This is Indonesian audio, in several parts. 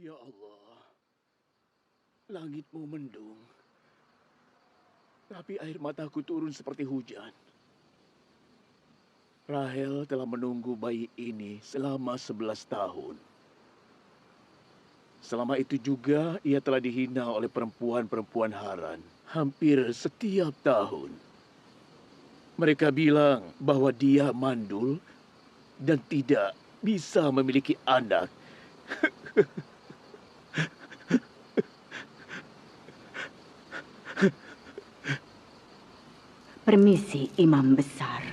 Ya Allah, langitmu mendung, tapi air mataku turun seperti hujan. Rahel telah menunggu bayi ini selama 11 tahun. Selama itu juga ia telah dihina oleh perempuan-perempuan Haran hampir setiap tahun. Mereka bilang bahwa dia mandul dan tidak bisa memiliki anak. Permisi, Imam Besar.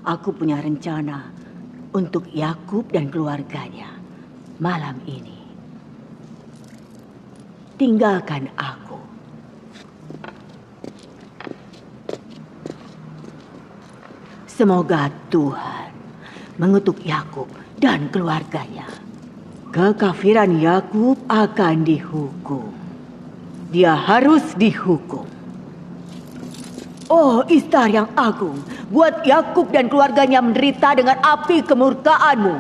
Aku punya rencana untuk Yakub dan keluarganya malam ini. Tinggalkan aku. Semoga Tuhan mengutuk Yakub dan keluarganya. Kekafiran Yakub akan dihukum. Dia harus dihukum. Oh, Istar yang agung, buat Yakub dan keluarganya menderita dengan api kemurkaanmu.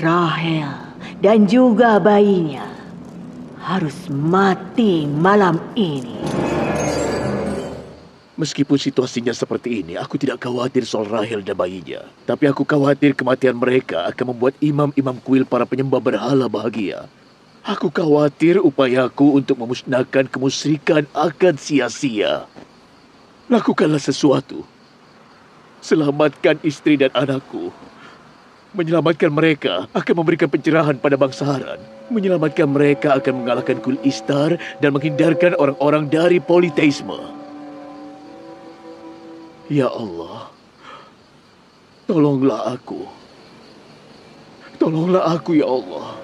Rahel dan juga bayinya harus mati malam ini. Meskipun situasinya seperti ini, aku tidak khawatir soal Rahel dan bayinya. Tapi aku khawatir kematian mereka akan membuat imam-imam kuil para penyembah berhala bahagia. Aku khawatir upayaku untuk memusnahkan kemusyrikan akan sia-sia. Lakukanlah sesuatu. Selamatkan istri dan anakku. Menyelamatkan mereka akan memberikan pencerahan pada bangsa Haran. Menyelamatkan mereka akan mengalahkan kuil Istar dan menghindarkan orang-orang dari politeisme. Ya Allah, tolonglah aku. Tolonglah aku, ya Allah.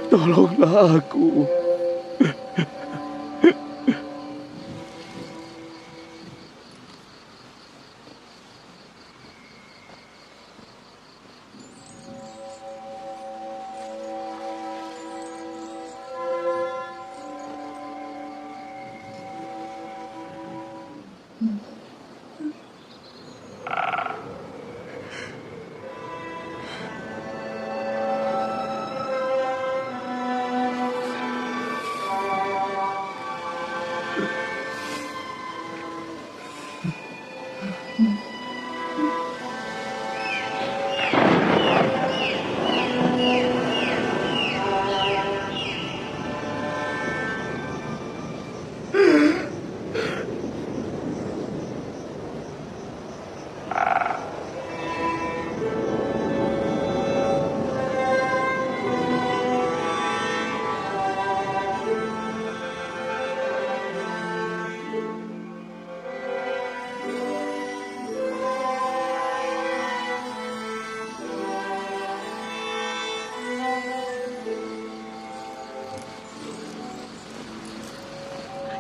Tolonglah aku.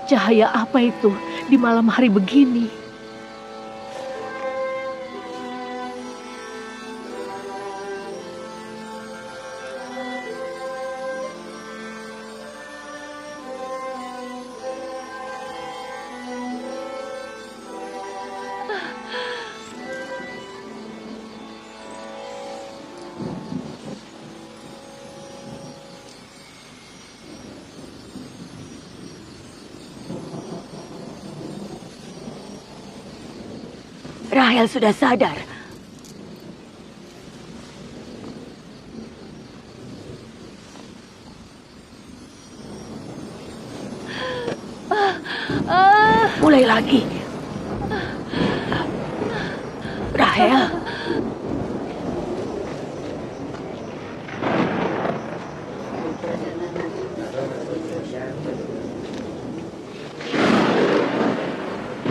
Cahaya apa itu di malam hari begini? Rahel sudah sadar. Mulai lagi. Rahel.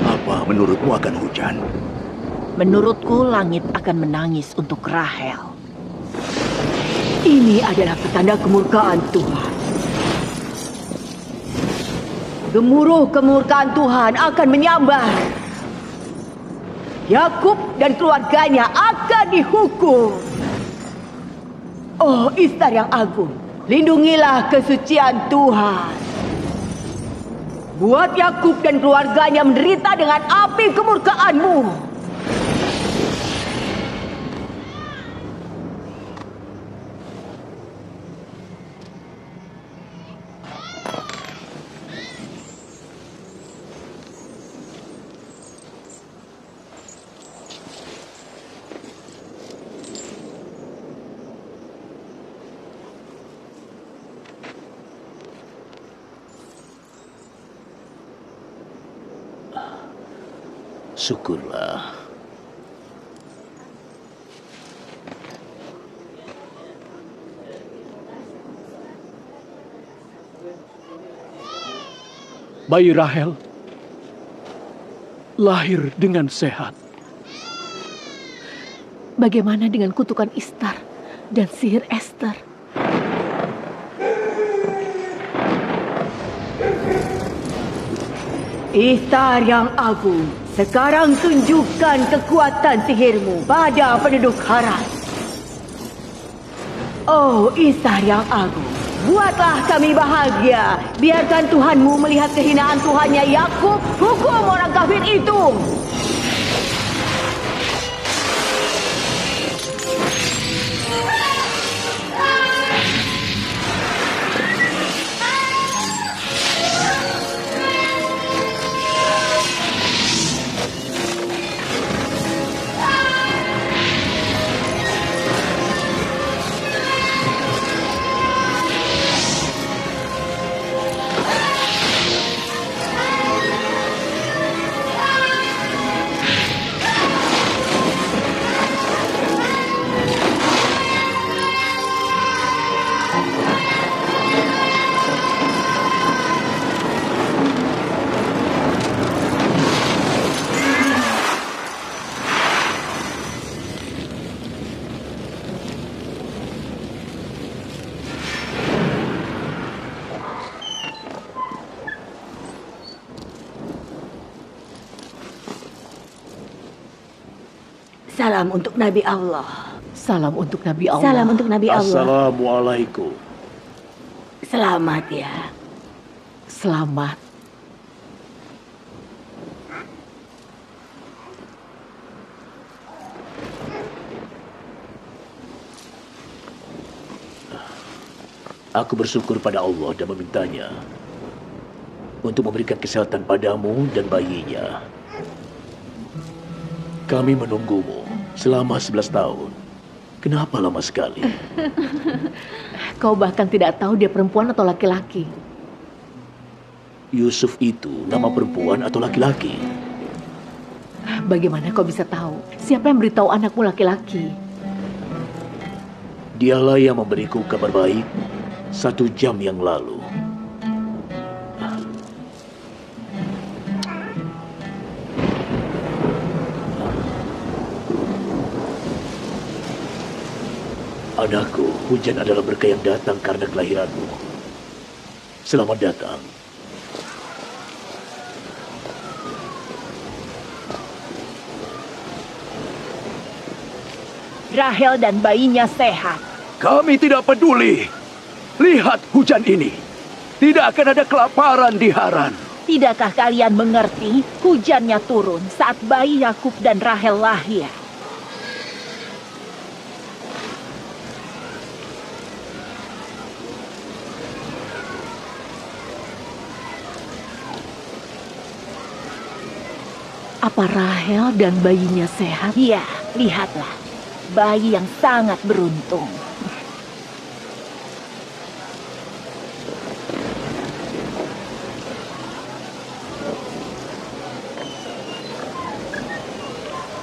Apa menurutmu akan hujan? Menurutku langit akan menangis untuk Rahel. Ini adalah petanda kemurkaan Tuhan. Gemuruh kemurkaan Tuhan akan menyambar. Yakub dan keluarganya akan dihukum. Oh, Istar yang agung, lindungilah kesucian Tuhan. Buat Yakub dan keluarganya menderita dengan api kemurkaanmu. Syukurlah. Bayi Rahel lahir dengan sehat. Bagaimana dengan kutukan Istar dan sihir Esther? Istar yang agung, sekarang tunjukkan kekuatan sihirmu pada penduduk Haran. Oh, Istar yang agung, buatlah kami bahagia. Biarkan Tuhanmu melihat kehinaan Tuhannya Yakub. Hukum orang kafir itu. Salam untuk Nabi Allah. Salam untuk Nabi Allah. Salam untuk Nabi Allah. Assalamualaikum. Selamat ya. Selamat. Aku bersyukur pada Allah dan memintanya untuk memberikan kesehatan padamu dan bayinya. Kami menunggumu selama 11 tahun. Kenapa lama sekali? Kau bahkan tidak tahu dia perempuan atau laki-laki. Yusuf itu nama perempuan atau laki-laki? Bagaimana kau bisa tahu? Siapa yang beritahu anakmu laki-laki? Dialah yang memberiku kabar baik 1 jam yang lalu. Anakku, hujan adalah berkah yang datang karena kelahiranmu. Selamat datang. Rahel dan bayinya sehat. Kami tidak peduli. Lihat hujan ini. Tidak akan ada kelaparan di Haran. Tidakkah kalian mengerti? Hujannya turun saat bayi Yakub dan Rahel lahir. Apa Rahel dan bayinya sehat? Ya, lihatlah. Bayi yang sangat beruntung.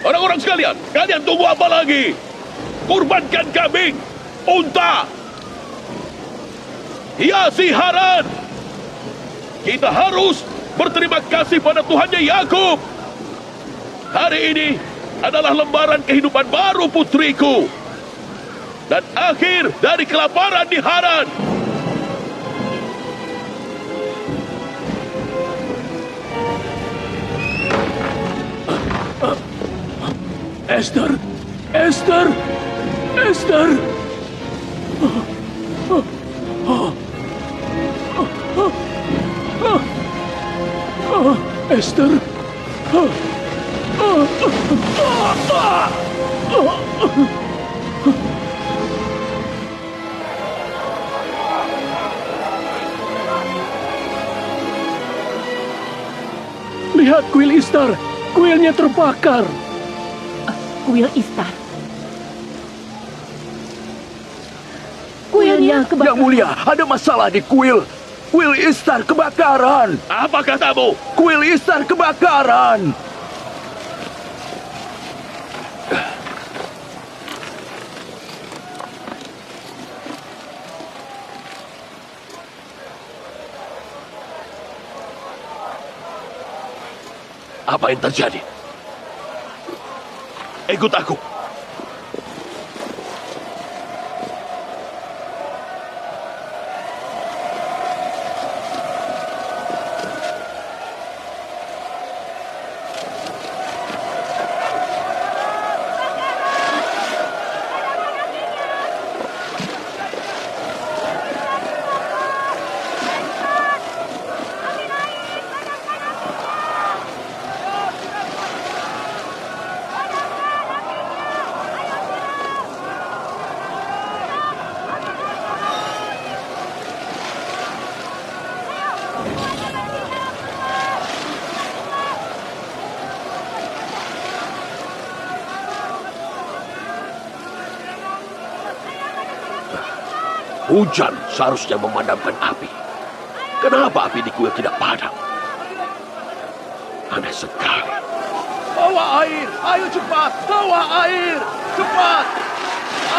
Orang-orang sekalian, kalian tunggu apa lagi? Kurbankan kambing, unta, hiasi Haran. Kita harus berterima kasih pada Tuhannya Yakub. Hari ini adalah lembaran kehidupan baru putriku. Dan akhir dari kelaparan di Haran. Esther! Esther! Esther! Esther! Lihat kuil Istar! Kuilnya terbakar! Kuil Istar. Kuilnya kebakaran. Yang mulia, ada masalah di kuil. Kuil Istar kebakaran. Apa katamu? Kuil Istar kebakaran. Apa yang terjadi? Ikut aku. Hujan seharusnya memadamkan api. Kenapa api di kuil tidak padam? Aneh sekali. Bawa air! Ayo cepat! Bawa air! Cepat!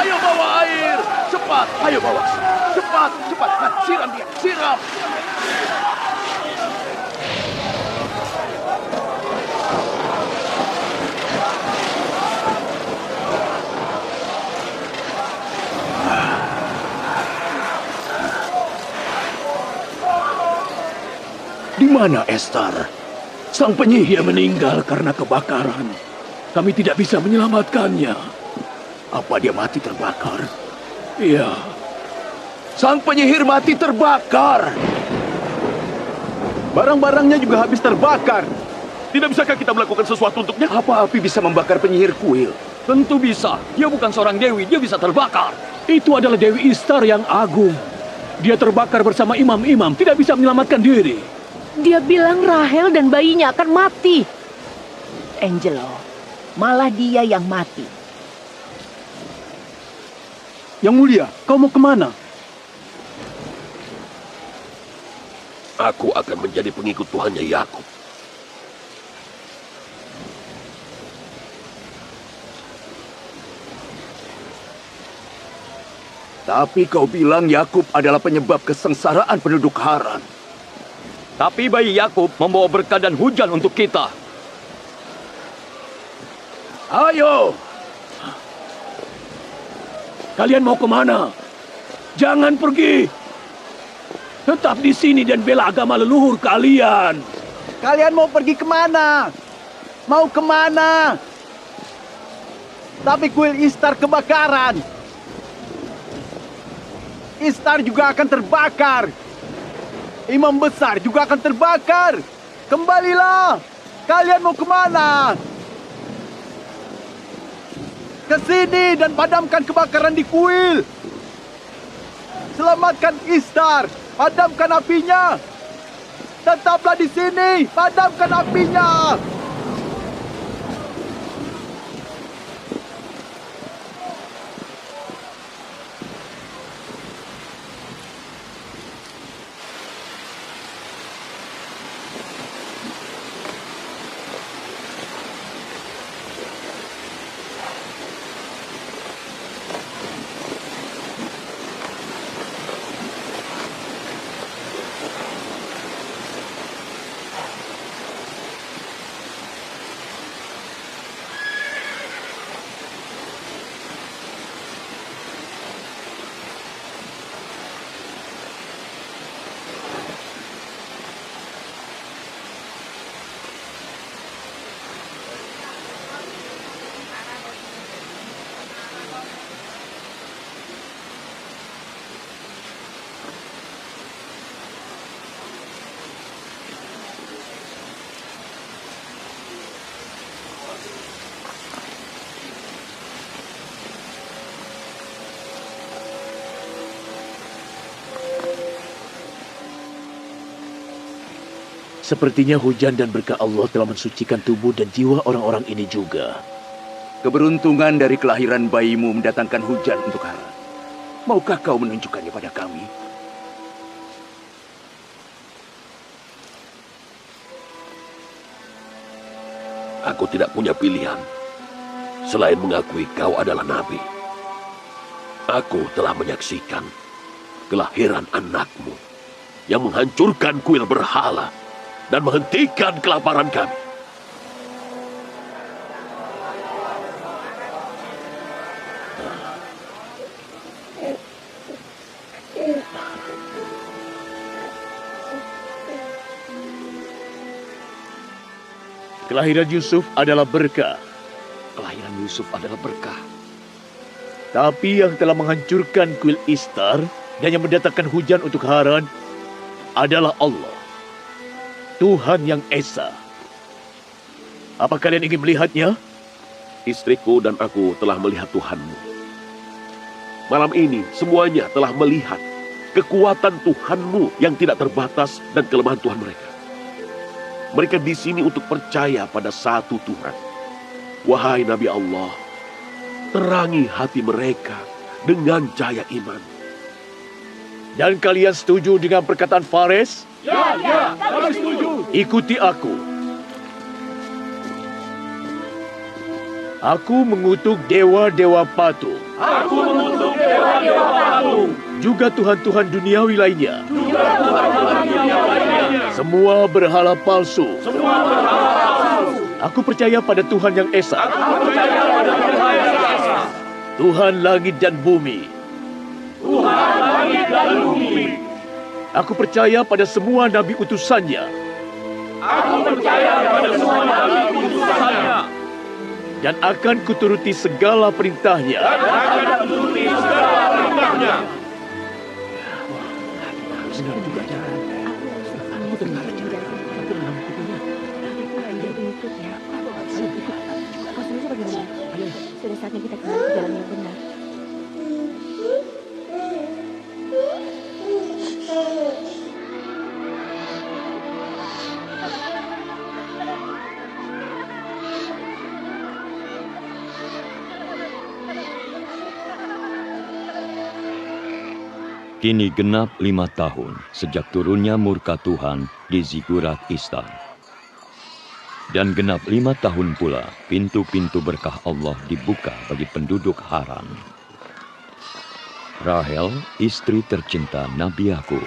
Ayo bawa air! Cepat! Ayo bawa! Cepat! Cepat! Nah, siram dia! Siram! Di mana Esther? Sang penyihir meninggal karena kebakaran. Kami tidak bisa menyelamatkannya. Apa dia mati terbakar? Iya. Sang penyihir mati terbakar. Barang-barangnya juga habis terbakar. Tidak bisakah kita melakukan sesuatu untuknya? Apa api bisa membakar penyihir kuil? Tentu bisa. Dia bukan seorang dewi, dia bisa terbakar. Itu adalah Dewi Istar yang agung. Dia terbakar bersama imam-imam, tidak bisa menyelamatkan diri. Dia bilang Rahel dan bayinya akan mati. Angelo, malah dia yang mati. Yang mulia, kau mau kemana? Aku akan menjadi pengikut Tuhannya Yakub. Tapi kau bilang Yakub adalah penyebab kesengsaraan penduduk Haran. Tapi bayi Yakub membawa berkah dan hujan untuk kita. Ayo! Kalian mau kemana? Jangan pergi! Tetap di sini dan bela agama leluhur kalian. Kalian mau pergi kemana? Mau kemana? Tapi kuil Istar kebakaran. Istar juga akan terbakar. Imam besar juga akan terbakar. Kembalilah. Kalian mau kemana? Ke sini dan padamkan kebakaran di kuil. Selamatkan Istar. Padamkan apinya. Tetaplah di sini. Padamkan apinya. Sepertinya hujan dan berkah Allah telah mensucikan tubuh dan jiwa orang-orang ini juga. Keberuntungan dari kelahiran bayimu mendatangkan hujan untuk Haran. Maukah kau menunjukkannya pada kami? Aku tidak punya pilihan selain mengakui kau adalah nabi. Aku telah menyaksikan kelahiran anakmu yang menghancurkan kuil berhala dan menghentikan kelaparan kami. Kelahiran Yusuf adalah berkah. Kelahiran Yusuf adalah berkah. Tapi yang telah menghancurkan kuil Istar dan yang mendatangkan hujan untuk Haran adalah Allah, Tuhan yang Esa. Apa kalian ingin melihatnya? Istriku dan aku telah melihat Tuhanmu. Malam ini semuanya telah melihat kekuatan Tuhanmu yang tidak terbatas dan kelemahan Tuhan mereka. Mereka di sini untuk percaya pada satu Tuhan. Wahai Nabi Allah, terangi hati mereka dengan cahaya iman. Dan kalian setuju dengan perkataan Fares? Ya, kami setuju. Ikuti aku. Aku mengutuk dewa-dewa patung. Aku mengutuk dewa-dewa patung. Juga Tuhan-Tuhan duniawi lainnya. Juga Tuhan-Tuhan duniawi lainnya. Semua berhala palsu. Semua berhala palsu. Aku percaya pada Tuhan yang Esa. Aku percaya pada Tuhan yang Esa. Tuhan langit dan bumi. Tuhan langit dan bumi. Aku percaya pada semua nabi utusannya. Aku percaya pada semua nabi utusannya. Dan akan kuturuti segala perintahnya. Dan akan kuturuti segala perintahnya. Sudah saatnya kita kembali ke jalan yang benar. Kini genap 5 tahun sejak turunnya murka Tuhan di Zigurat Istar. Dan genap 5 tahun pula pintu-pintu berkah Allah dibuka bagi penduduk Haran. Rahel, istri tercinta Nabi Yakub,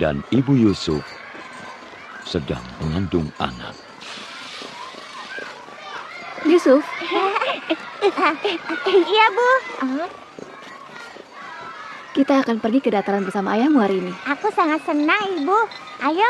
dan ibu Yusuf sedang mengandung anak. Yusuf, Iya, Bu. kita akan pergi ke dataran bersama ayahmu hari ini. Aku sangat senang, Ibu. Ayo.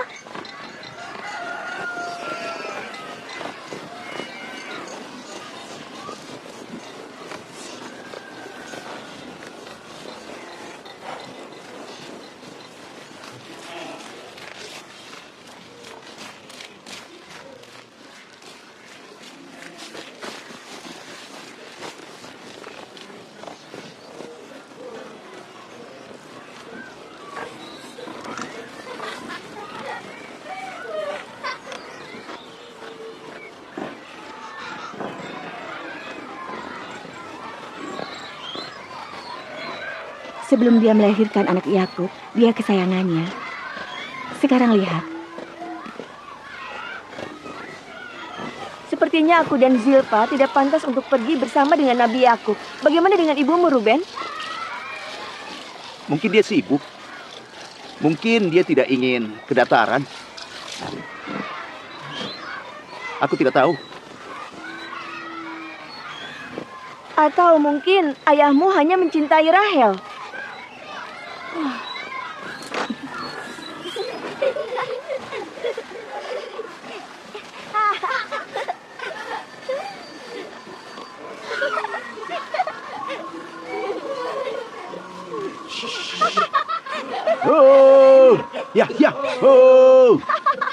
Sebelum dia melahirkan anak Yakub, dia kesayangannya. Sekarang lihat. Sepertinya aku dan Zilpa tidak pantas untuk pergi bersama dengan Nabi Yakub. Bagaimana dengan ibumu, Ruben? Mungkin dia sibuk. Mungkin dia tidak ingin ke dataran. Aku tidak tahu. Atau mungkin ayahmu hanya mencintai Rahel. Oh, ya, oh,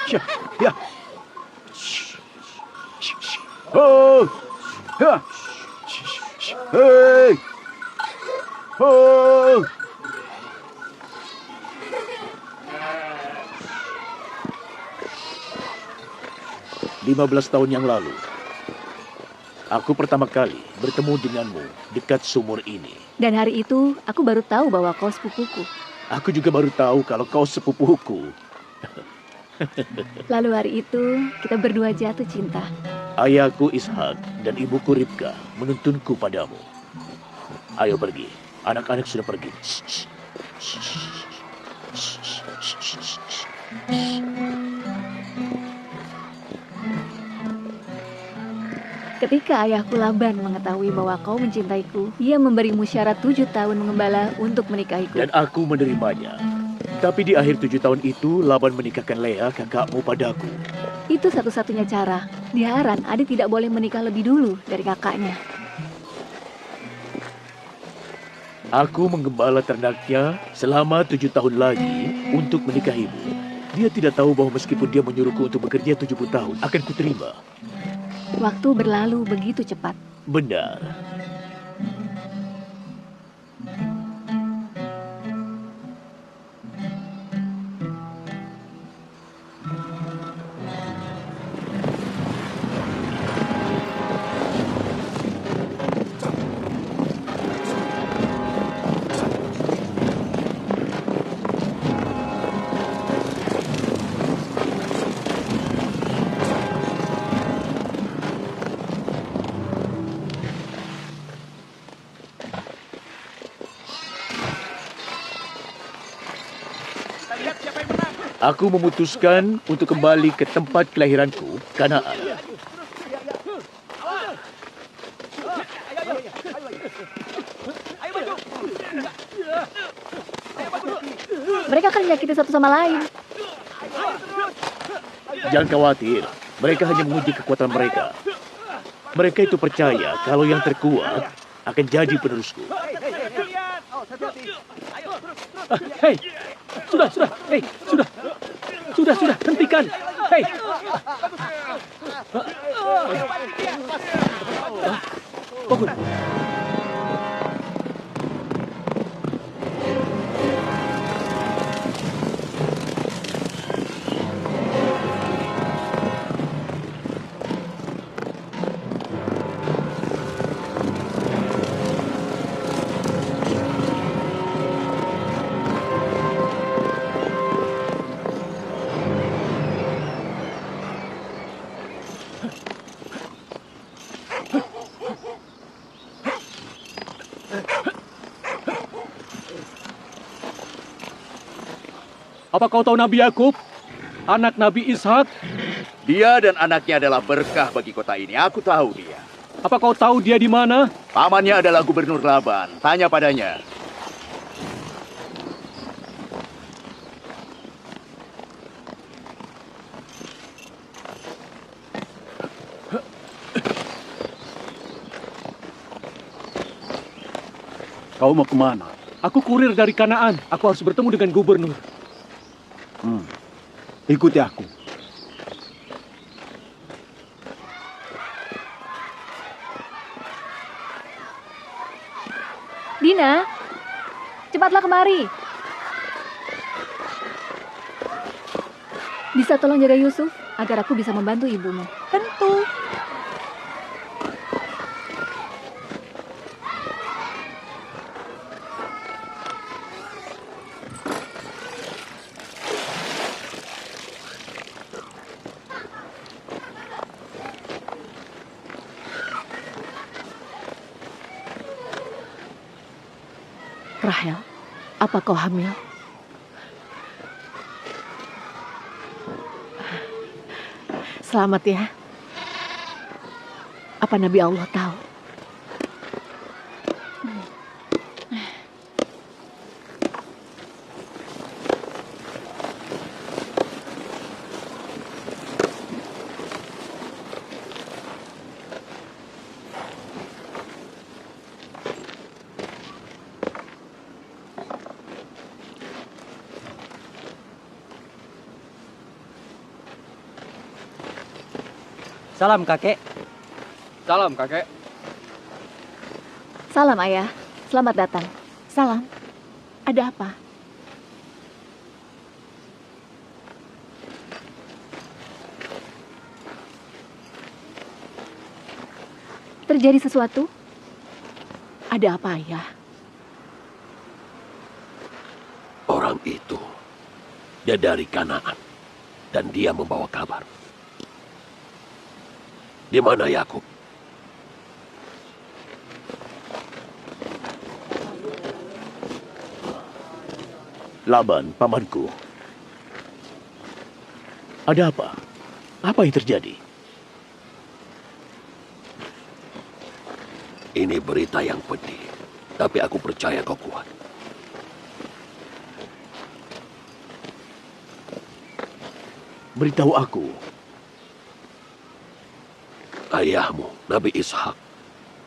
ya, oh, ya, hey, oh. 15 tahun yang lalu, aku pertama kali bertemu denganmu dekat sumur ini. Dan hari itu, aku baru tahu bahwa kau sepupuku. Aku juga baru tahu kalau kau sepupuku. Lalu hari itu, kita berdua jatuh cinta. Ayahku Ishak dan ibuku Ribka menuntunku padamu. Ayo pergi, anak-anak sudah pergi. Ketika ayahku Laban mengetahui bahwa kau mencintaiku, dia memberimu syarat 7 tahun mengembala untuk menikahiku. Dan aku menerimanya. Tapi di akhir 7 tahun itu, Laban menikahkan Lea, kakakmu, padaku. Itu satu-satunya cara. Di Haran, adik tidak boleh menikah lebih dulu dari kakaknya. Aku menggembala ternaknya selama 7 tahun lagi untuk menikahimu. Dia tidak tahu bahwa meskipun dia menyuruhku untuk bekerja 70 tahun, akan kuterima. Waktu berlalu begitu cepat. Benar. Aku memutuskan untuk kembali ke tempat kelahiranku, Kanaan. Mereka akan menyakiti satu sama lain. Jangan khawatir, mereka hanya menguji kekuatan mereka. Mereka itu percaya kalau yang terkuat akan jadi penerusku. Hei, sudah, hei, sudah, hentikan, hei. Bangun. Apa kau tahu Nabi Yakub, anak Nabi Ishak? Dia dan anaknya adalah berkah bagi kota ini. Aku tahu dia. Apa kau tahu dia di mana? Pamannya adalah Gubernur Laban. Tanya padanya. Kau mau kemana? Aku kurir dari Kanaan. Aku harus bertemu dengan gubernur. Ikuti aku. Dina, cepatlah kemari. Bisa tolong jaga Yusuf agar aku bisa membantu ibumu? Tentu. Rahel, apa kau hamil? Selamat ya. Apa Nabi Allah tahu? Salam, kakek. Salam, kakek. Salam, ayah. Selamat datang. Salam. Ada apa? Terjadi sesuatu? Ada apa, ayah? Orang itu, dia dari Kanaan, dan dia membawa kabar. Di mana Yakub? Laban, pamanku. Ada apa? Apa yang terjadi? Ini berita yang pedih, tapi aku percaya kau kuat. Beritahu aku, Ayahmu, Nabi Ishak,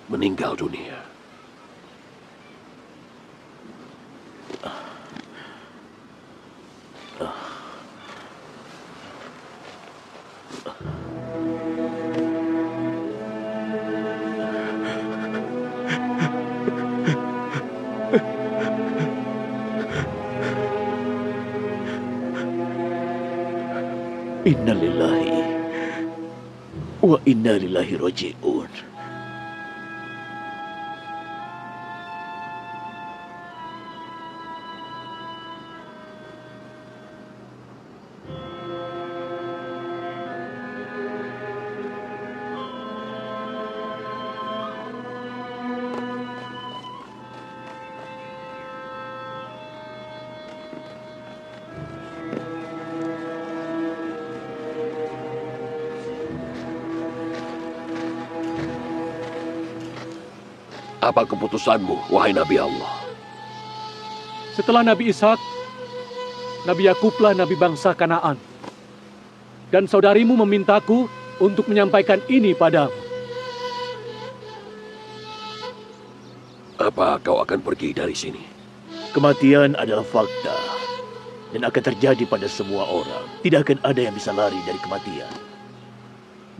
meninggal dunia. Inna lillahi wa inna ilaihi raji'un. Apa keputusanmu, wahai Nabi Allah? Setelah Nabi Ishak, Nabi Yakublah Nabi bangsa Kanaan. Dan saudarimu memintaku untuk menyampaikan ini padamu. Apa kau akan pergi dari sini? Kematian adalah fakta dan akan terjadi pada semua orang. Tidak akan ada yang bisa lari dari kematian.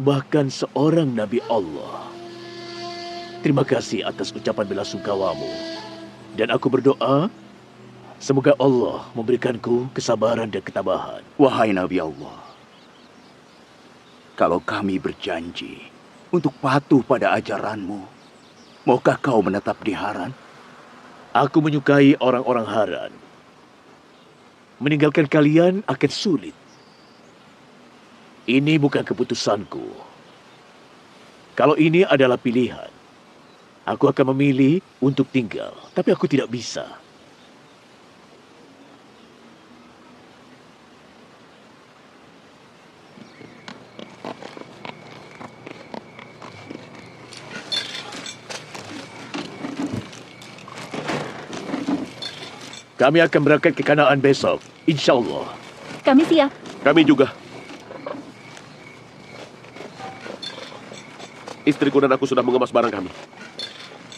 Bahkan seorang Nabi Allah. Terima kasih atas ucapan belasungkawamu. Dan aku berdoa, semoga Allah memberikanku kesabaran dan ketabahan. Wahai Nabi Allah, kalau kami berjanji untuk patuh pada ajaranmu, maukah kau menetap di Haran? Aku menyukai orang-orang Haran. Meninggalkan kalian akan sulit. Ini bukan keputusanku. Kalau ini adalah pilihan, aku akan memilih untuk tinggal, tapi aku tidak bisa. Kami akan berangkat ke Kanaan besok, insya Allah. Kami siap. Kami juga. Istriku dan aku sudah mengemas barang kami.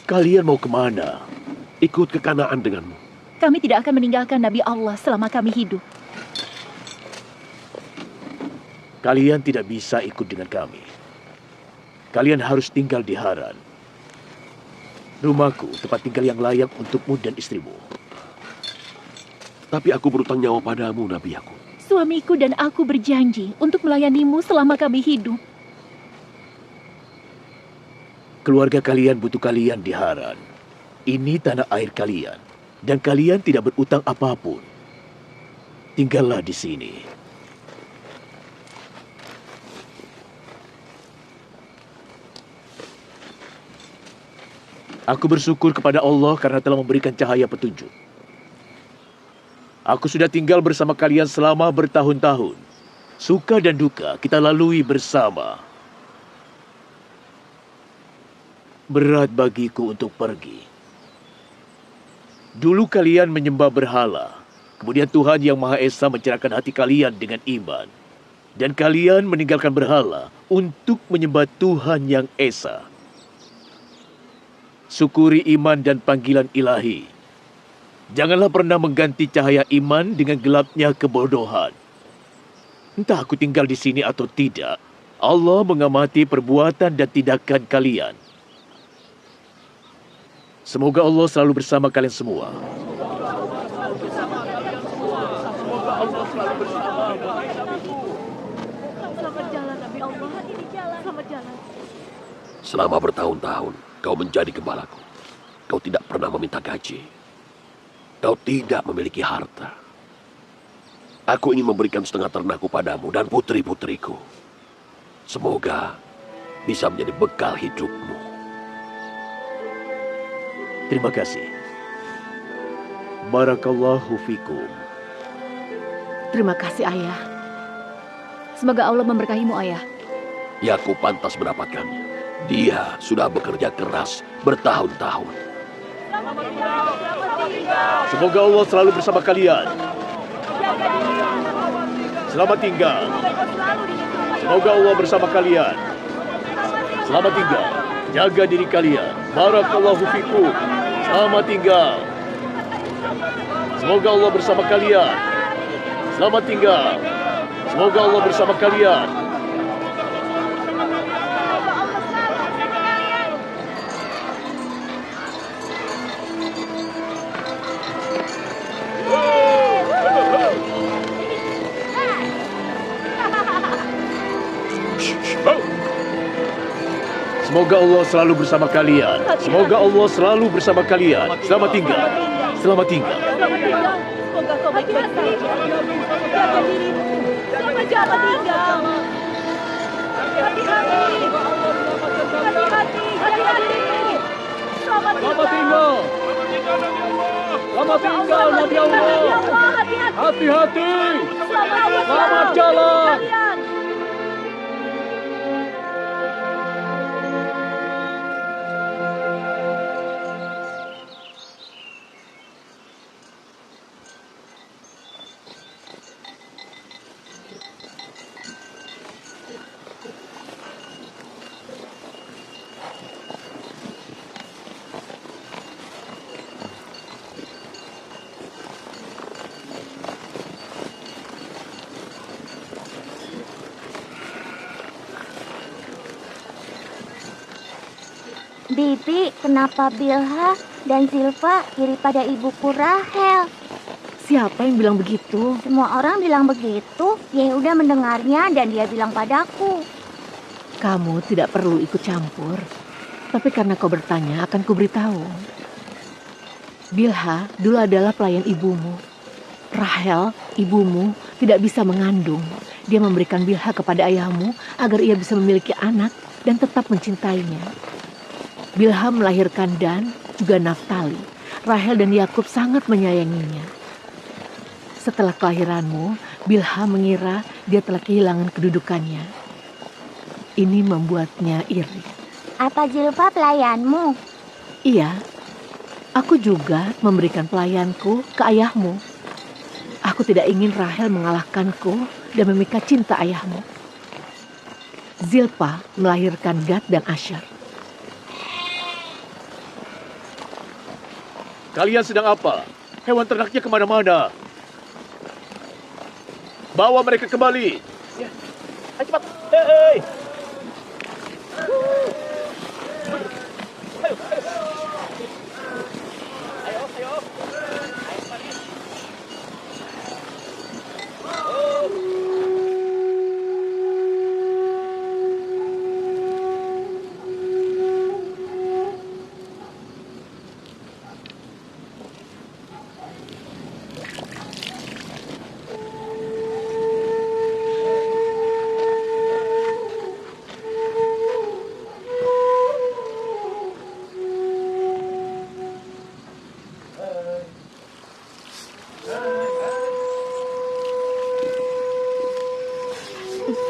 Kalian mau kemana? Ikut ke Kanaan denganmu. Kami tidak akan meninggalkan Nabi Allah selama kami hidup. Kalian tidak bisa ikut dengan kami. Kalian harus tinggal di Haran. Rumahku, tempat tinggal yang layak untukmu dan istrimu. Tapi aku berutang nyawa padamu, Nabi aku. Suamiku dan aku berjanji untuk melayanimu selama kami hidup. Keluarga kalian butuh kalian di Haran. Ini tanah air kalian. Dan kalian tidak berutang apapun. Tinggallah di sini. Aku bersyukur kepada Allah karena telah memberikan cahaya petunjuk. Aku sudah tinggal bersama kalian selama bertahun-tahun. Suka dan duka kita lalui bersama. Berat bagiku untuk pergi. Dulu kalian menyembah berhala. Kemudian Tuhan Yang Maha Esa mencerahkan hati kalian dengan iman. Dan kalian meninggalkan berhala untuk menyembah Tuhan Yang Esa. Syukuri iman dan panggilan ilahi. Janganlah pernah mengganti cahaya iman dengan gelapnya kebodohan. Entah aku tinggal di sini atau tidak, Allah mengamati perbuatan dan tindakan kalian. Semoga Allah selalu bersama kalian semua. Selamat jalan, Nabi Allah. Hati-hati jalan. Selamat jalan. Selama bertahun-tahun, kau menjadi gembalaku. Kau tidak pernah meminta gaji. Kau tidak memiliki harta. Aku ingin memberikan setengah ternakku padamu dan putri-putriku. Semoga bisa menjadi bekal hidupmu. Terima kasih. Barakallahu fikum. Terima kasih, Ayah. Semoga Allah memberkahimu, Ayah. Yakub pantas mendapatkannya. Dia sudah bekerja keras bertahun-tahun. Semoga Allah selalu bersama kalian. Selamat tinggal. Semoga Allah bersama kalian. Selamat tinggal. Jaga diri kalian. Barakallahu fikum. Selamat tinggal. Semoga Allah bersama kalian. Selamat tinggal. Semoga Allah bersama kalian. Semoga Allah selalu bersama kalian. Semoga Allah selalu bersama kalian. Selamat tinggal. Selamat tinggal. Semoga kau baik-baik saja. Jaga dirimu. Jangan jangan tinggal. Hati-hati. Hati-hati. Hati-hati. Selamat tinggal. Selamat tinggal, Nabi Allah. Hati-hati. Selamat jalan. Bibi, kenapa Bilha dan Zilfa iri pada ibuku Rahel? Siapa yang bilang begitu? Semua orang bilang begitu. Yehuda mendengarnya dan dia bilang padaku. Kamu tidak perlu ikut campur. Tapi karena kau bertanya, akan kuberitahu. Bilha dulu adalah pelayan ibumu. Rahel, ibumu, tidak bisa mengandung. Dia memberikan Bilha kepada ayahmu agar ia bisa memiliki anak dan tetap mencintainya. Bilha melahirkan Dan, juga Naftali. Rahel dan Yakub sangat menyayanginya. Setelah kelahiranmu, Bilha mengira dia telah kehilangan kedudukannya. Ini membuatnya iri. Apa Zilfa pelayanmu? Iya, aku juga memberikan pelayanku ke ayahmu. Aku tidak ingin Rahel mengalahkanku dan memikat cinta ayahmu. Zilpa melahirkan Gad dan Asher. Kalian sedang apa? Hewan ternaknya kemana-mana. Bawa mereka kembali. Ya. Ayo cepat. Hei.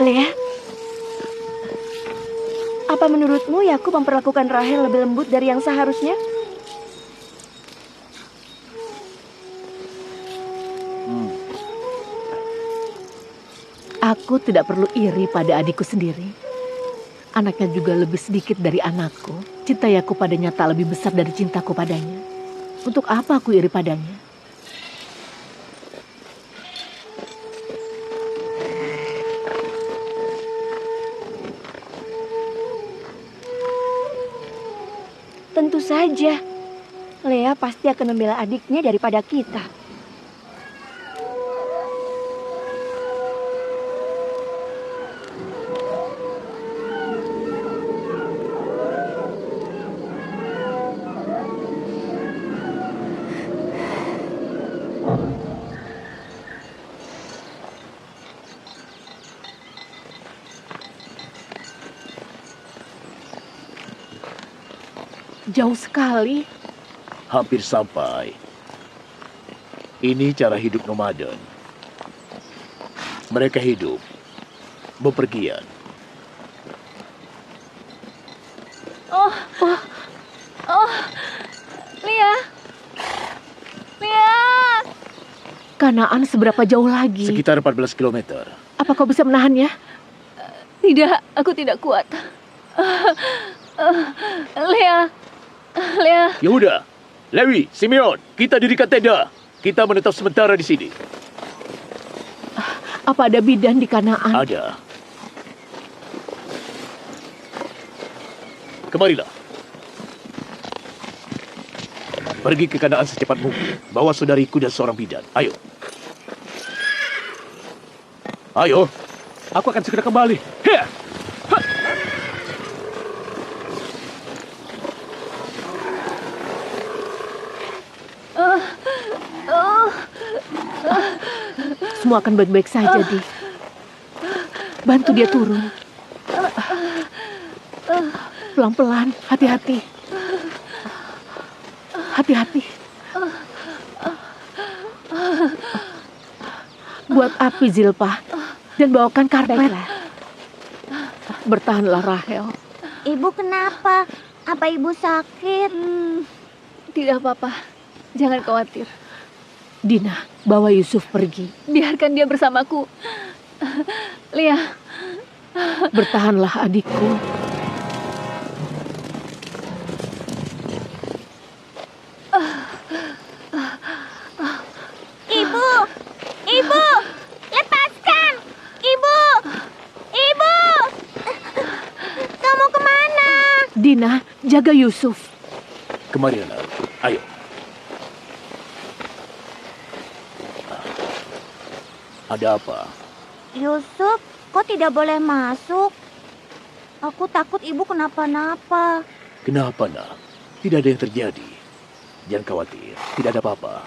Lea, apa menurutmu Yakub memperlakukan Rahel lebih lembut dari yang seharusnya? Aku tidak perlu iri pada adikku sendiri. Anaknya juga lebih sedikit dari anakku. Cinta Yakub padanya tak lebih besar dari cintaku padanya. Untuk apa aku iri padanya? Tentu saja, Lea pasti akan membela adiknya daripada kita. Jauh sekali. Hampir sampai. Ini cara hidup nomaden. Mereka hidup bepergian. Oh, Lea. Kanaan seberapa jauh lagi? Sekitar 14 kilometer. Apa kau bisa menahannya? Tidak, aku tidak kuat. Lea. Ya udah, Lewi, Simeon, kita dirikan tenda. Kita menetap sementara di sini. Apa ada bidan di Kanaan? Ada. Kemarilah. Pergi ke Kanaan secepat mungkin. Bawa saudariku dan seorang bidan. Ayo. Ayo. Aku akan segera kembali. Hea! Semua akan baik-baik saja, Di. Bantu dia turun. Pelan-pelan, hati-hati. Hati-hati. Buat api, Zilpah. Dan bawakan karpet. Baiklah. Bertahanlah, Rahel. Ibu kenapa? Apa ibu sakit? Tidak apa-apa. Jangan khawatir. Dina, bawa Yusuf pergi. Biarkan dia bersamaku. Lia. Bertahanlah, adikku. Ibu! Ibu! Lepaskan! Ibu! Ibu! Kamu kemana? Dina, jaga Yusuf. Kemari, anak. Ayo. Ada apa? Yusuf, kok tidak boleh masuk? Aku takut ibu kenapa-napa. Kenapa, nak? Tidak ada yang terjadi. Jangan khawatir. Tidak ada apa-apa.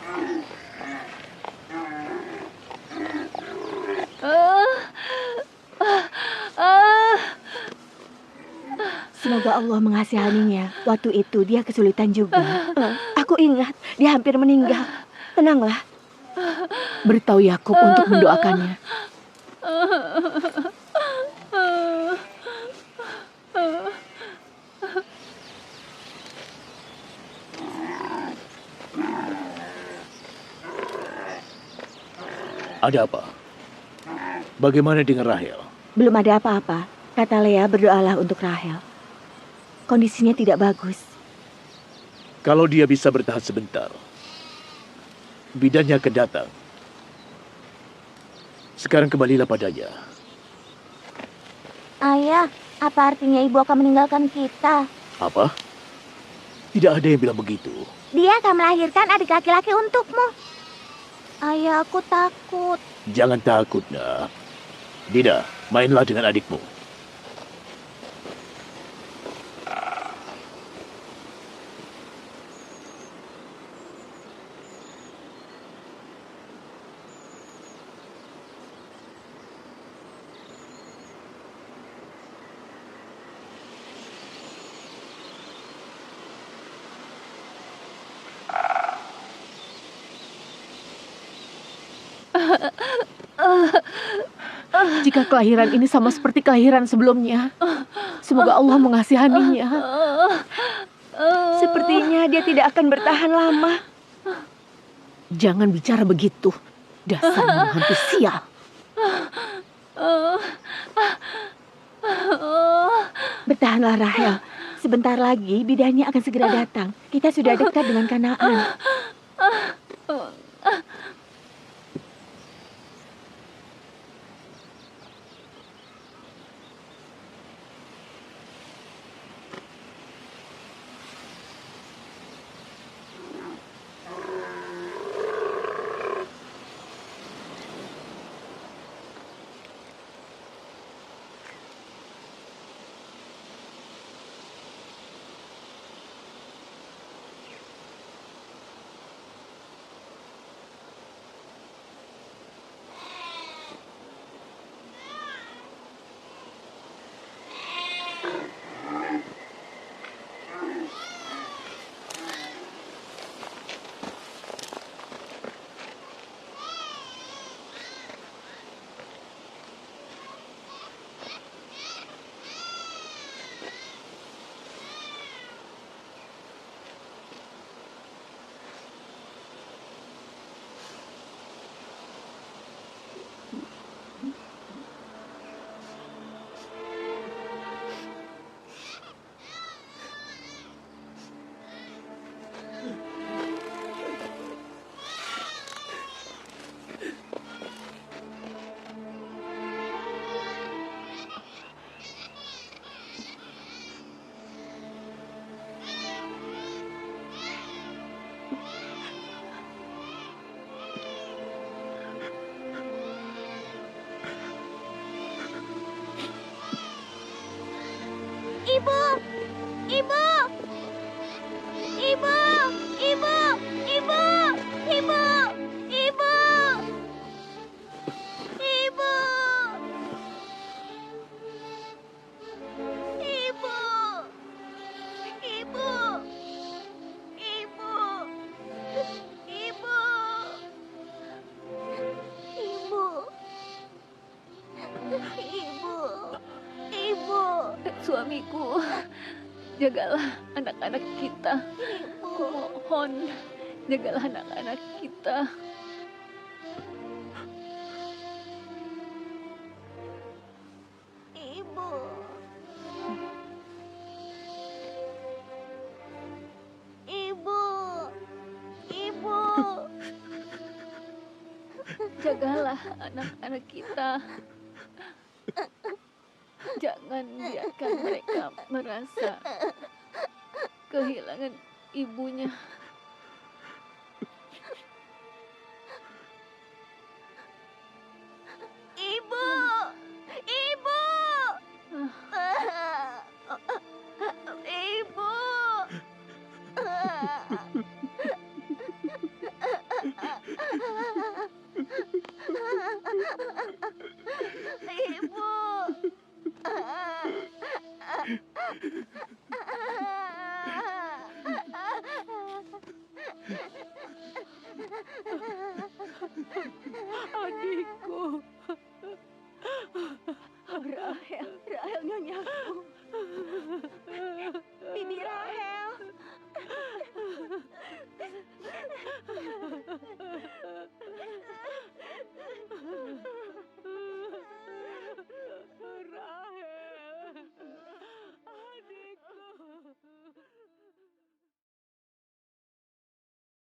Semoga Allah mengasihaninya. Waktu itu dia kesulitan juga. Aku ingat dia hampir meninggal. Tenanglah. Beritahu Yakub untuk mendoakannya. Ada apa? Bagaimana dengan Rahel? Belum ada apa-apa. Kata Lea, berdoalah untuk Rahel. Kondisinya tidak bagus. Kalau dia bisa bertahan sebentar, bidannya akan datang. Sekarang kembalilah padanya. Ayah, apa artinya ibu akan meninggalkan kita? Apa? Tidak ada yang bilang begitu. Dia akan melahirkan adik laki-laki untukmu. Ayah, aku takut. Jangan takut, nak. Dina, mainlah dengan adikmu. Jika kelahiran ini sama seperti kelahiran sebelumnya, semoga Allah mengasihaninya. Sepertinya dia tidak akan bertahan lama. Jangan bicara begitu, dasar hantu sial. Bertahanlah, Rahel. Sebentar lagi bidannya akan segera datang. Kita sudah dekat dengan Kanaan. Suamiku, jagalah anak-anak kita. Mohon, jagalah anak-anak kita. Ibu. Ibu. Ibu. Jagalah anak-anak kita. Jangan biarkan mereka merasa kehilangan ibunya. Ibu. Ibu. Ibu. Ibu. Adikku.